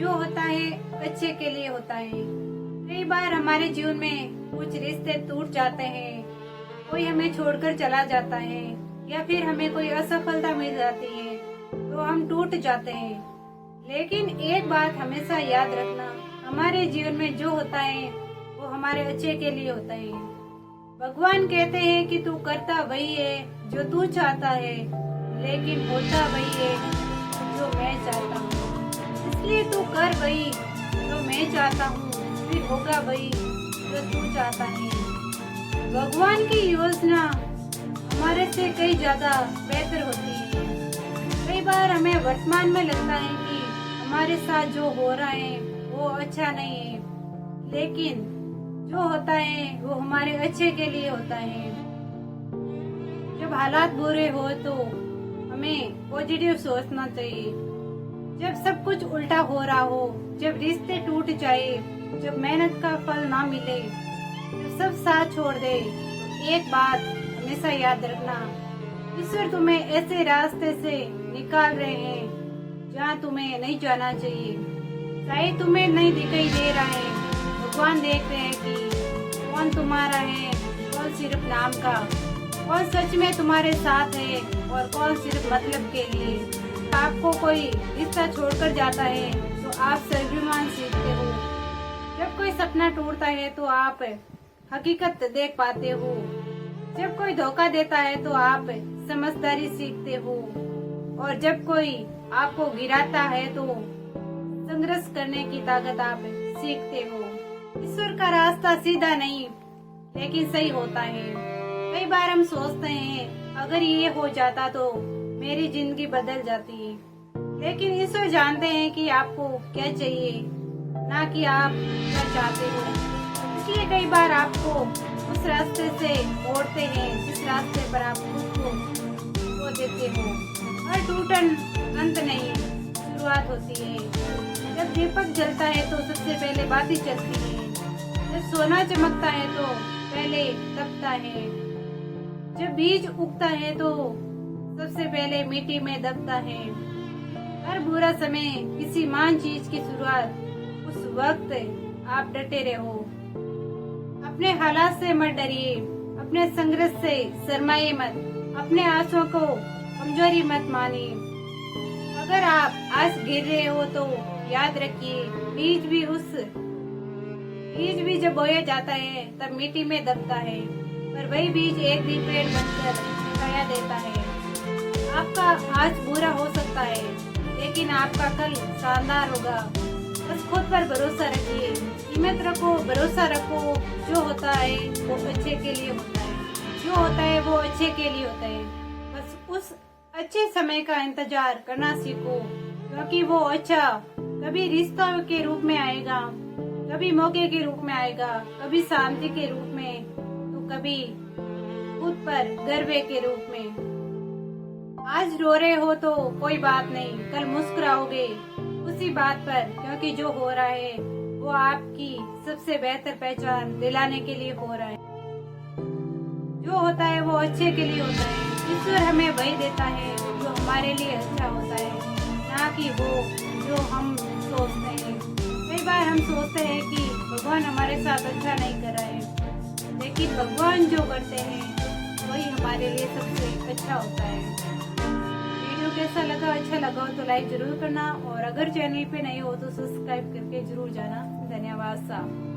जो होता है अच्छे के लिए होता है। कई बार हमारे जीवन में कुछ रिश्ते टूट जाते हैं, कोई हमें छोड़कर चला जाता है या फिर हमें कोई असफलता मिल जाती है तो हम टूट जाते हैं। लेकिन एक बात हमेशा याद रखना, हमारे जीवन में जो होता है वो हमारे अच्छे के लिए होता है। भगवान कहते हैं कि तू करता वही है जो तू चाहता है, लेकिन होता वही है जो मैं चाहता हूँ। इसलिए तू कर वही जो मैं चाहता हूँ, फिर होगा वही जो तू चाहता है। भगवान की योजना हमारे से कई ज्यादा बेहतर होती है। कई बार हमें वर्तमान में लगता है कि हमारे साथ जो हो रहा है वो अच्छा नहीं है, लेकिन जो होता है वो हमारे अच्छे के लिए होता है। जब हालात बुरे हो तो हमें पॉजिटिव सोचना चाहिए। जब सब कुछ उल्टा हो रहा हो, जब रिश्ते टूट जाए, जब मेहनत का फल ना मिले, जब सब साथ छोड़ दे, तो एक बात हमेशा याद रखना, ईश्वर तुम्हें ऐसे रास्ते से निकाल रहे हैं जहाँ तुम्हें नहीं जाना चाहिए। शायद तुम्हें नहीं दिखाई दे रहा है, भगवान देख रहे हैं कि कौन तुम्हारा है, कौन सिर्फ नाम का, कौन सच में तुम्हारे साथ है और कौन सिर्फ मतलब के लिए। आपको कोई रिश्ता छोड़कर जाता है तो आप स्वाभिमान सीखते हो। जब कोई सपना टूटता है तो आप हकीकत देख पाते हो। जब कोई धोखा देता है तो आप समझदारी सीखते हो, और जब कोई आपको गिराता है तो संघर्ष करने की ताकत आप सीखते हो। ईश्वर का रास्ता सीधा नहीं लेकिन सही होता है। कई बार हम सोचते हैं अगर ये हो जाता तो मेरी जिंदगी बदल जाती है, लेकिन ईश्वर जानते हैं कि आपको क्या चाहिए, ना कि आप क्या चाहते हो। इसलिए कई बार आपको उस रास्ते से मोड़ते हैं जिस रास्ते पर आप खुद को खो देते हो। हर टूटन अंत नहीं, शुरुआत होती है। जब दीपक जलता है तो सबसे पहले बाती चलती है। जब सोना चमकता है तो पहले तपता है। जब बीज उगता है तो सबसे पहले मिट्टी में दबता है। हर बुरा समय किसी महान चीज की शुरुआत, उस वक्त आप डटे रहो। अपने हालात से मत डरिए, अपने संघर्ष से शर्माइए मत, अपने आंसुओं को कमजोरी मत मानिए। अगर आप आज गिर रहे हो तो याद रखिए, बीज भी जब बोया जाता है तब मिट्टी में दबता है, पर वही बीज एक दिन पेड़ बनकर छाया देता है। आपका आज बुरा हो सकता है, लेकिन आपका कल शानदार होगा। बस खुद पर भरोसा रखिए, हिम्मत रखो, भरोसा रखो। जो होता है वो अच्छे के लिए होता है, जो होता है वो अच्छे के लिए होता है। बस उस अच्छे समय का इंतजार करना सीखो, क्योंकि वो अच्छा कभी रिश्तों के रूप में आएगा, कभी मौके के रूप में आएगा, कभी शांति के रूप में, तो कभी खुद पर गर्व के रूप में। आज रो रहे हो तो कोई बात नहीं, कल मुस्कुराओगे उसी बात पर, क्योंकि जो हो रहा है वो आपकी सबसे बेहतर पहचान दिलाने के लिए हो रहा है। जो होता है वो अच्छे के लिए होता है। ईश्वर हमें वही देता है जो हमारे लिए अच्छा होता है, ना कि वो जो हम सोचते हैं। कई बार हम सोचते हैं कि भगवान हमारे साथ अच्छा नहीं कर रहा है, लेकिन भगवान जो करते हैं वही हमारे लिए सबसे अच्छा होता है। वीडियो कैसा लगा, अच्छा लगा हो तो लाइक जरूर करना, और अगर चैनल पे नए हो तो सब्सक्राइब करके जरूर जाना। धन्यवाद साहब।